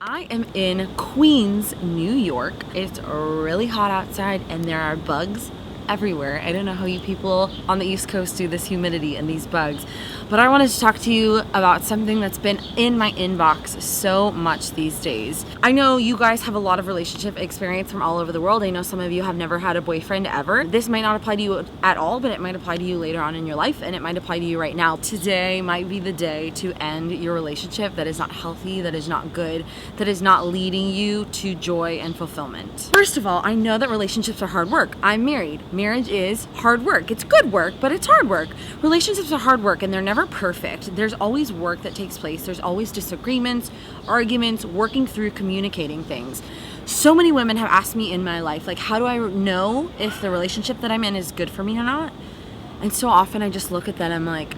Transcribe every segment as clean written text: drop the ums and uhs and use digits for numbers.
I am in Queens, New York. It's really hot outside and there are bugs everywhere. I don't know how you people on the East Coast do this humidity and these bugs, but I wanted to talk to you about something that's been in my inbox so much these days. I know you guys have a lot of relationship experience from all over the world. I know some of you have never had a boyfriend ever. This might not apply to you at all, but it might apply to you later on in your life, and it might apply to you right now. Today might be the day to end your relationship that is not healthy, that is not good, that is not leading you to joy and fulfillment. First of all, I know that relationships are hard work. I'm married. Marriage is hard work. It's good work, but it's hard work. Relationships are hard work and they're never perfect. There's always work that takes place. There's always disagreements, arguments, working through, communicating things. So many women have asked me in my life, like, how do I know if the relationship that I'm in is good for me or not? And so often I just look at that and I'm like,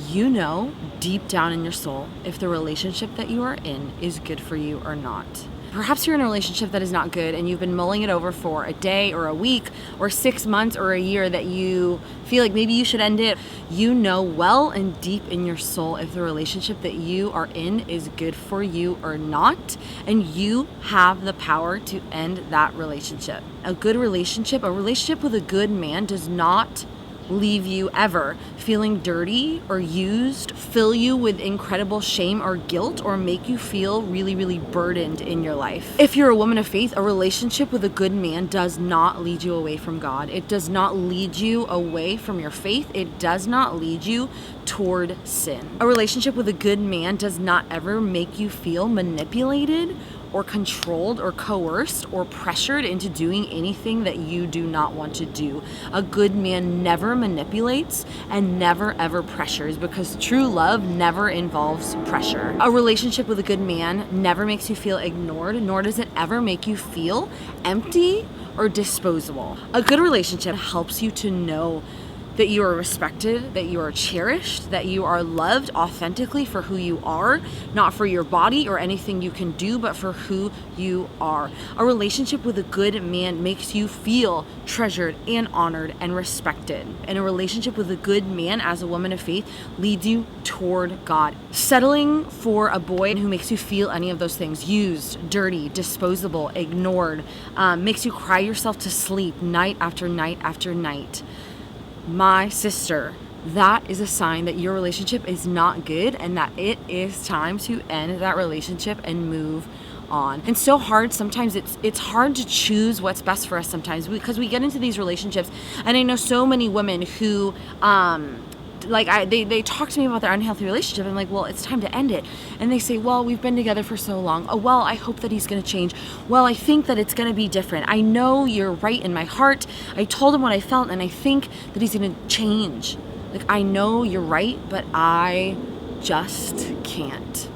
you know deep down in your soul if the relationship that you are in is good for you or not. Perhaps you're in a relationship that is not good and you've been mulling it over for a day or a week or 6 months or a year that you feel like maybe you should end it. You know well and deep in your soul if the relationship that you are in is good for you or not, and you have the power to end that relationship. A good relationship, a relationship with a good man does not leave you ever feeling dirty or used, fill you with incredible shame or guilt, or make you feel really, really burdened in your life. If you're a woman of faith, a relationship with a good man does not lead you away from God. It does not lead you away from your faith. It does not lead you toward sin. A relationship with a good man does not ever make you feel manipulated or controlled or coerced or pressured into doing anything that you do not want to do. A good man never manipulates and never ever pressures, because true love never involves pressure. A relationship with a good man never makes you feel ignored, nor does it ever make you feel empty or disposable. A good relationship helps you to know that you are respected, that you are cherished, that you are loved authentically for who you are, not for your body or anything you can do, but for who you are. A relationship with a good man makes you feel treasured and honored and respected. And a relationship with a good man as a woman of faith leads you toward God. Settling for a boy who makes you feel any of those things, used, dirty, disposable, ignored, makes you cry yourself to sleep night after night after night. My sister, that is a sign that your relationship is not good and that it is time to end that relationship and move on. And so hard, sometimes it's hard to choose what's best for us sometimes, because we get into these relationships, and I know so many women who they talk to me about their unhealthy relationship. I'm like, well, it's time to end it. And they say, well, we've been together for so long. Oh, well, I hope that he's going to change. Well, I think that it's going to be different. I know you're right in my heart. I told him what I felt, and I think that he's going to change. Like, I know you're right, but I just can't.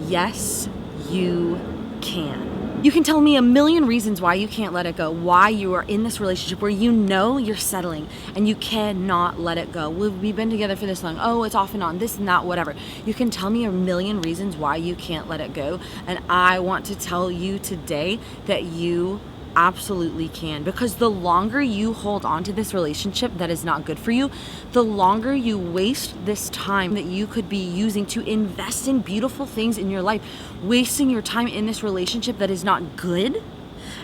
Yes, you can. You can tell me a million reasons why you can't let it go, why you are in this relationship where you know you're settling and you cannot let it go. We've been together for this long. Oh, it's off and on, this and that, whatever. You can tell me a million reasons why you can't let it go. And I want to tell you today that you absolutely can, because the longer you hold on to this relationship that is not good for you, the longer you waste this time that you could be using to invest in beautiful things in your life, wasting your time in this relationship that is not good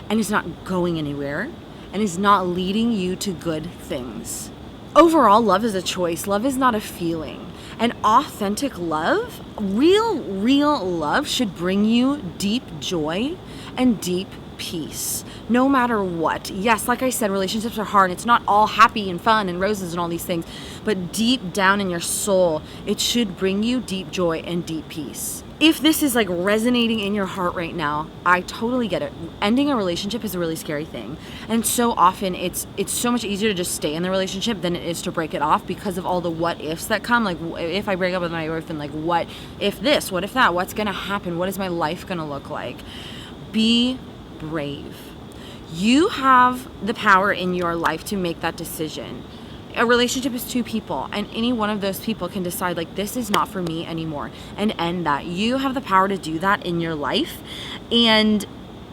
and is not going anywhere and is not leading you to good things. Overall, love is a choice. Love is not a feeling. And authentic love, real love, should bring you deep joy and deep peace, no matter what. Yes, like I said, relationships are hard. It's not all happy and fun and roses and all these things, but deep down in your soul, it should bring you deep joy and deep peace. If this is like resonating in your heart right now, I totally get it. Ending a relationship is a really scary thing. And so often it's so much easier to just stay in the relationship than it is to break it off, because of all the what ifs that come. Like, if I break up with my boyfriend, like, what if this? What if that? What's going to happen? What is my life going to look like? Be brave. You have the power in your life to make that decision. A relationship is two people, and any one of those people can decide, like, this is not for me anymore, and end that. You have the power to do that in your life, and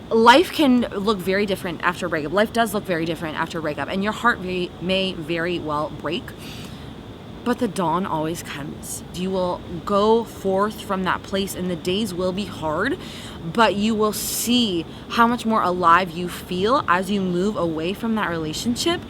life can look very different after a breakup. Life does look very different after a breakup, and your heart may very well break. but the dawn always comes. You will go forth from that place, and the days will be hard, but you will see how much more alive you feel as you move away from that relationship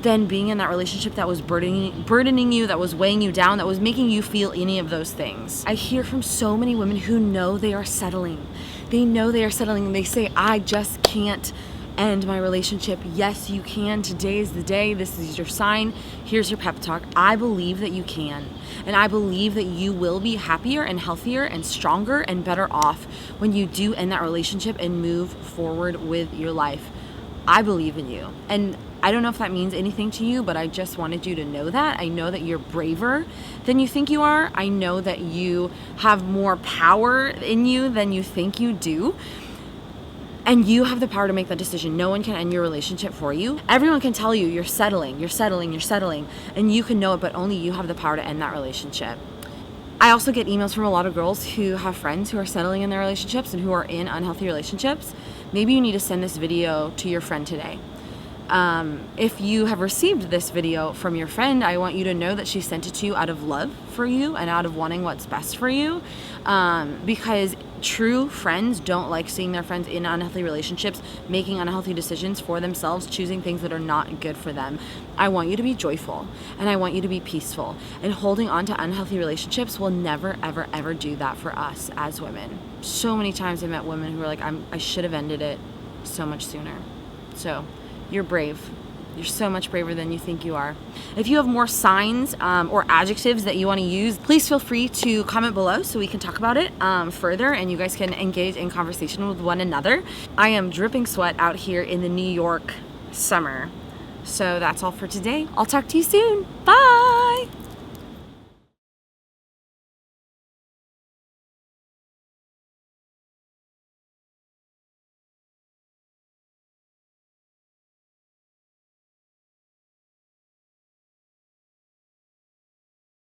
than being in that relationship that was burdening you, that was weighing you down, that was making you feel any of those things. I hear from so many women who know they are settling. They know they are settling, and they say, I just can't end my relationship. Yes, you can. Today is the day. This is your sign. Here's your pep talk. I believe that you can. And I believe that you will be happier and healthier and stronger and better off when you do end that relationship and move forward with your life. I believe in you. And I don't know if that means anything to you, but I just wanted you to know that. I know that you're braver than you think you are. I know that you have more power in you than you think you do. And you have the power to make that decision. No one can end your relationship for you. Everyone can tell you you're settling, and you can know it, but only you have the power to end that relationship. I also get emails from a lot of girls who have friends who are settling in their relationships and who are in unhealthy relationships. Maybe you need to send this video to your friend today. If you have received this video from your friend, I want you to know that she sent it to you out of love for you and out of wanting what's best for you, because true friends don't like seeing their friends in unhealthy relationships, making unhealthy decisions for themselves, choosing things that are not good for them. I want you to be joyful, and I want you to be peaceful, and holding on to unhealthy relationships will never, ever, ever do that for us as women. So many times I met women who are like, I should have ended it so much sooner. So you're brave. You're so much braver than you think you are. If you have more signs or adjectives that you want to use, please feel free to comment below so we can talk about it further, and you guys can engage in conversation with one another. I am dripping sweat out here in the New York summer. So that's all for today. I'll talk to you soon. Bye.